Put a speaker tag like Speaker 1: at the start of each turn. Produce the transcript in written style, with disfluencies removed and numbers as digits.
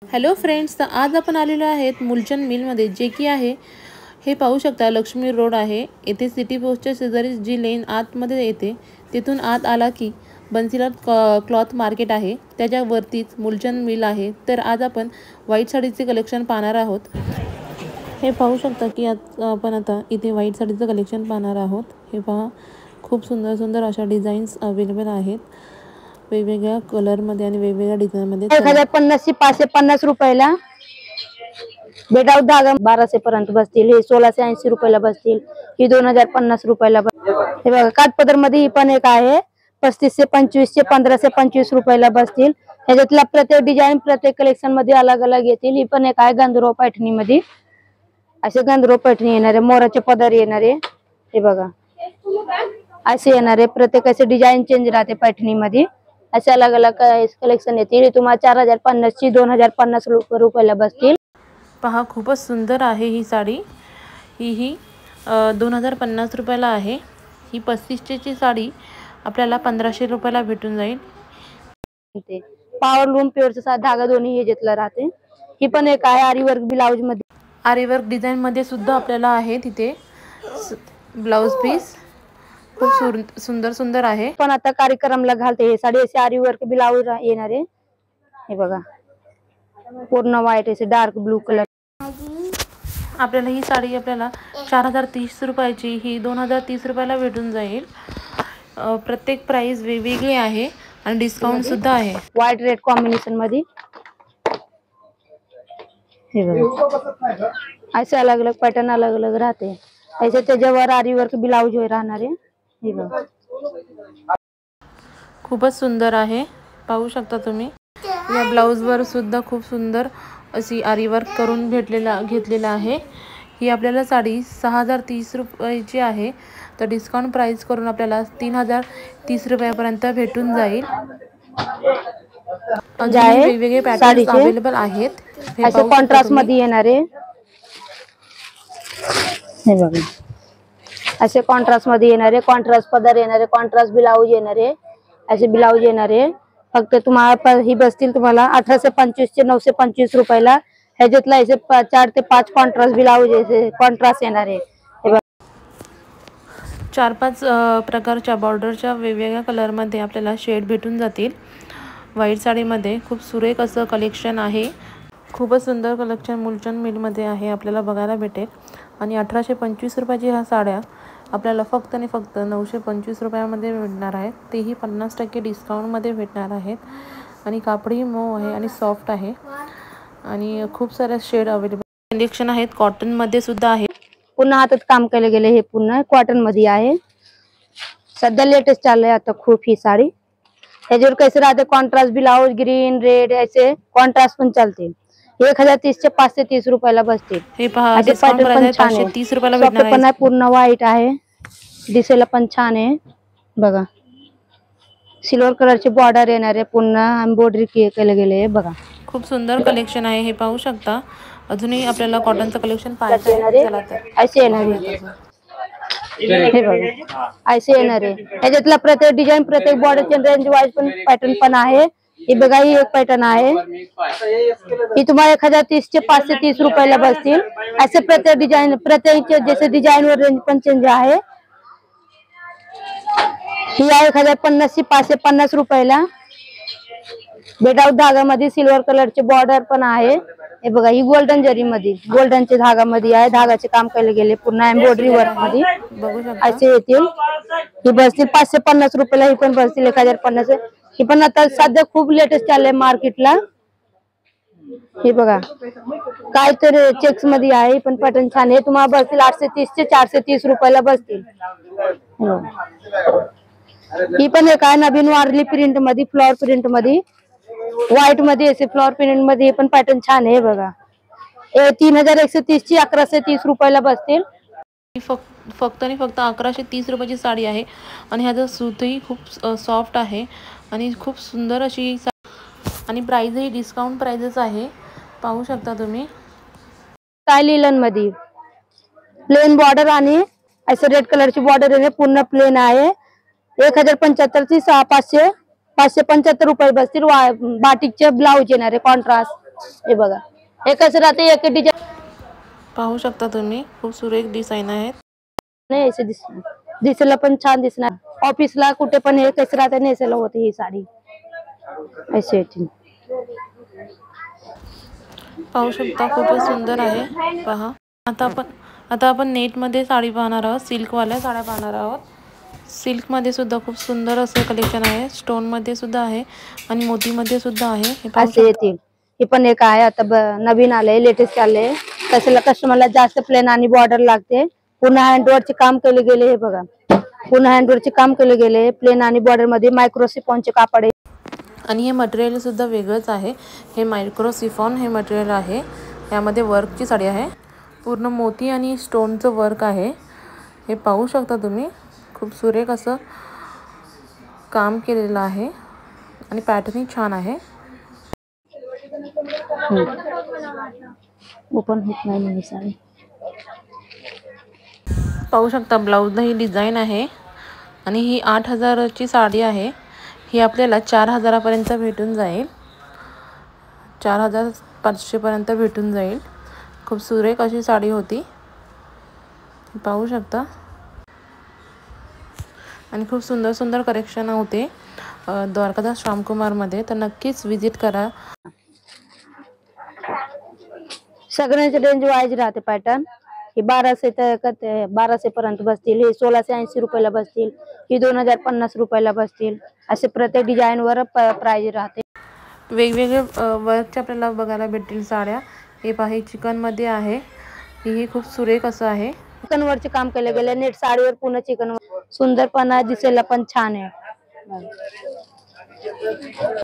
Speaker 1: Hello friends, तर आज आपण आलेलो आहेत मुलचंद मिलमध्ये, जे की आहे हे पाहू शकता लक्ष्मी रोड आहे। येथे सिटी पोस्टच्या शेजारी जी लेन आतमध्ये येते तिथून आत आला की बन्सीलाल क्लॉथ मार्केट आहे, त्याच्यावरतीच मुलचंद मिल आहे। तर आज आपण व्हाईट साडीचे कलेक्शन पाहणार आहोत। हे पाहू शकता की आपण आता इथे व्हाईट साडीचं कलेक्शन पाहणार आहोत। हे पहा, खूप सुंदर सुंदर अशा डिझाईन्स अवेलेबल आहेत, वेगवेगळ्या कलरमध्ये आणि वेगवेगळ्या डिझाईनमध्ये।
Speaker 2: 1050 से 550 रुपयाला बेडाऊट धागा 1200 पर्यंत बसतील। हे 1680 रुपयाला बसतील। ही 2050 रुपयाला। हे बघा, काठपदर मध्ये ही पण एक आहे, 35 से 25 से 15 से 25 रुपयाला बसतील। ह्याच्यातला प्रत्येक डिझाईन प्रत्येक कलेक्शन मध्ये अलग अलग येतील। ही पण एक आहे गंधर्व पैठणी मध्ये, असे गंधर्व पैठणी येणारे, मोराचे पदर येणारे। हे बघा, असे येणारे प्रत्येक असे डिझाईन चेंज राहते पैठणी मध्ये। असे अलग अलग कलेक्शन येतील। तुम्हाला 4050 ची 2050 रुपयाला बसतील।
Speaker 1: पहा, खूपच सुंदर आहे ही साडी। ही 2050 रुपयाला आहे। ही 35 ची साडी आपल्याला 1500 रुपयाला भेटून जाईल।
Speaker 2: पॉवर लूम प्युअरचा धागा दोन्ही हे घेतला राहते। ही पण एक आहे आरी वर्क ब्लाउज मध्ये,
Speaker 1: आरी वर्क डिझाइन मध्ये सुद्धा आपल्याला आहे तिथे ब्लाउज पीस। खूप सुंदर सुंदर आहे।
Speaker 2: पण आता कार्यक्रमला घालते हे साडी, असे आरी वर्क ब्लाउज येणार आहे। हे बघा, पूर्ण व्हाईट असे डार्क ब्लू कलर।
Speaker 1: आपल्याला ही साडी आपल्याला 4030 रुपयाची ही 2030 रुपयाला भेटून जाईल। प्रत्येक प्राइस वेगवेगळी आहे आणि डिस्काउंट सुद्धा आहे।
Speaker 2: व्हाईट रेड कॉम्बिनेशन मध्ये हे बघा, असे अलग अलग पॅटर्न अलग अलग राहते। ऐसे त्याच्यावर आरी वर्क ब्लाउज राहणार आहे। हे बघा,
Speaker 1: खूपच सुंदर आहे, पाहू शकता तुम्ही। या ब्लाउज वर सुद्धा खूप सुंदर अशी आरी वर्क करून घेतलेला आहे। ही आपल्याला साडी 6030 रुपयाची आहे, तर डिस्काउंट प्राइस करून आपल्याला 3030 रुपयापर्यंत भेटून जाईल। अजूनही वेगवेगळे पॅटर्न्स अवेलेबल आहेत।
Speaker 2: असे कॉन्ट्रास्ट मध्ये येणारे, हे बघा, असे कॉन्ट्रास्ट मध्ये येणारे, कॉन्ट्रास्ट पदर येणारे, कॉन्ट्रास्ट ब्लाउज येणारे, असे ब्लाउज येणारे। फक्त तुम्हाला ही बसतील तुम्हाला 1825 ते 925 रुपयाला। ह्याच्यातला असे 4 ते 5 कॉन्ट्रास्ट ब्लाउज कॉन्ट्रास्ट येणारे।
Speaker 1: 4-5 प्रकारच्या बॉर्डरच्या वेगवेगळ्या कलरमध्ये आपल्याला शेड भेटून जातील। व्हाईट साडीमध्ये खूप सुरेख असं कलेक्शन आहे। खूपच सुंदर कलेक्शन मुलचंद मिलमध्ये आहे, आपल्याला बघायला भेटेल। आणि 1825 रुपयाची ह्या साड्या आपल्याला फक्त आणि फक्त 925 रुपयामध्ये भेटणार आहेत, तेही 50% डिस्काउंटमध्ये भेटणार आहेत। आणि कापडही मऊ आहे आणि सॉफ्ट आहे आणि खूप सारे शेड अवेलेबल कलेक्शन आहेत। कॉटनमध्ये सुद्धा आहे।
Speaker 2: पुन्हा हातात काम केले गेले, हे पुन्हा कॉटन मध्ये आहे। सध्या लेटेस्ट चाललंय आता खूप ही साडी। त्याच्यावर कैसे राहते कॉन्ट्रास्ट ब्लाउज, ग्रीन रेड असे कॉन्ट्रास्ट पण चालते। 1030 ते 530 रुपयाला बसतील।
Speaker 1: हे पहा,
Speaker 2: असे
Speaker 1: डिस्काउंट
Speaker 2: पॅटर्न पण
Speaker 1: प्राइस
Speaker 2: छान आहे,
Speaker 1: 530 रुपयाला
Speaker 2: सॉफ्ट
Speaker 1: भेटणार
Speaker 2: पण आहे,
Speaker 1: आहे।
Speaker 2: पूर्ण व्हाईट आहे, दिसायला पण छान आहे। बघा, सिल्वर कलरचे बॉर्डर येणारे, पुन्हा एम्ब्रॉयडरी केले गेले। बघा,
Speaker 1: खूप सुंदर कलेक्शन आहे, हे पाहू शकता। अजूनही आपल्याला कॉटनचं कलेक्शन पाहायचं आहे, चला तर
Speaker 2: असे येणारे। हे बघा, असे येणारे। ह्याच्यातला प्रत्येक डिझाईन प्रत्येक बॉर्डरचे रेंज वाईज पण पॅटर्न पण आहे। हे बघा, ही एक पॅटर्न आहे, ही तुम्हाला 1030 ते 530 रुपयाला बसतील। असे प्रत्येक डिझाईन प्रत्येक जैसे डिझाईन वर रेंज पण चेंज आहे। ही आहे 1050 ते 550 रुपयाला। बेडाऊट धागा मध्ये सिल्वर कलरचे बॉर्डर पण आहे। हे बघा, ही गोल्डन जरी मध्ये गोल्डनचे धागा मध्ये आहे, धागाचे काम केले गेले, पुन्हा एम्ब्रॉयडरी वर्क मध्ये
Speaker 1: बघू शकता।
Speaker 2: असे येतील। ही बसतील 550 रुपयाला, ही पण बसतील 1050। ही पण आता सध्या खूप लेटेस्ट चाललंय मार्केटला। हे बघा, काय तर चेक्स मध्ये आहे, पण पॅटर्न छान आहे। तुम्हाला बसतील 830 ते 430 रुपयाला बसतील। ही पण एक आहे नवीन वारली प्रिंट मध्ये, फ्लॉवर प्रिंट मध्ये, व्हाईट मध्ये असे फ्लॉवर प्रिंट मध्ये पण पॅटर्न छान आहे। बघा, 3130 ची 1130 रुपयाला बसतील।
Speaker 1: फक्त आणि फक्त 1130 रुपयाची साडी आहे आणि ह्याचं सूतही खूप सॉफ्ट आहे आणि खूप सुंदर अशी आणि प्राइसही डिस्काउंट प्राइसेस आहे, पाहू शकता तुम्ही।
Speaker 2: काय लिलन मध्ये प्लेन बॉर्डर आणि असे रेड कलरची बॉर्डर आहे, पूर्ण प्लेन आहे। 1075 ची 575 रुपये बसतील। बाटिकचे ब्लाउज येणार आहे, कॉन्ट्रास्ट हे बघा, एकच राहते एक डिझाईन
Speaker 1: पाहू शकता तुम्ही, खूप सुरेख डिझाईन आहेत.
Speaker 2: नाही असे दिसणार, दिसायला पण छान दिसणार. ऑफिसला कुठे पण एकच राहते नेसायला होते ही साडी अशी येते.
Speaker 1: पाहू शकता खूपच सुंदर आहे. पहा आता आपण नेटमध्ये साडी पाहणार आहोत. सिल्कवाल्या साड्या पाहणार आहोत. सिल्कमध्ये सुद्धा खूप सुंदर असे कलेक्शन आहे. स्टोनमध्ये सुद्धा आहे आणि मोतीमध्ये सुद्धा आहे. हे पाहू
Speaker 2: असे येतील. हे पण एक आहे आता नवीन आले, लेटेस्ट आले. कशाला कस्टमरला जास्त प्लेन आणि बॉर्डर लागते. पुन्हा हँडवर्कचे काम केले गेले. हे बघा, पुन्हा हँडवर्कचे काम केले गेले. प्लेन आणि बॉर्डर मध्ये मायक्रो सिफॉनचे कापड आहे.
Speaker 1: आणि हे मटेरियल सुद्धा वेगळंच आहे. हे मायक्रो सिफॉन हे मटेरियल आहे. यामध्ये वर्कची साडी आहे. पूर्ण मोती आणि स्टोनचं वर्क आहे. हे पाहू शकता तुम्ही, खूप सुरेख असं काम केलेलं आहे आणि पॅटर्नही छान आहे.
Speaker 2: ओपन होत नाही साडी.
Speaker 1: पाहू शकता ब्लाऊजला ही डिझाईन आहे आणि ही 8,000ची साडी आहे. ही आपल्याला 4,000पर्यंत भेटून जाईल. 4,500पर्यंत भेटून जाईल. खूप सुरेख अशी साडी होती, पाहू शकता. आणि खूप सुंदर सुंदर कलेक्शन होते द्वारकादास श्यामकुमारमध्ये. तर नक्कीच विजिट करा.
Speaker 2: सगळ्यांचे रेंज वाईज राहते पॅटर्न. ही 1200 ते 1200 पर्यंत बसतील. हे 1680 रुपयाला बसतील. ही 2050 रुपयाला बसतील. असे प्रत्येक डिझाईन वर प्राइस राहते.
Speaker 1: वेगवेगळे वर्कच्या आपल्याला बघायला भेटतील साड्या. हे पहा, चिकन मध्ये आहे. ही खूप सुरेख असं आहे.
Speaker 2: चिकन वरचे काम केले गेले. नेट साडीवर पुन्हा चिकन सुंदरपणा दिसायला पण छान आहे.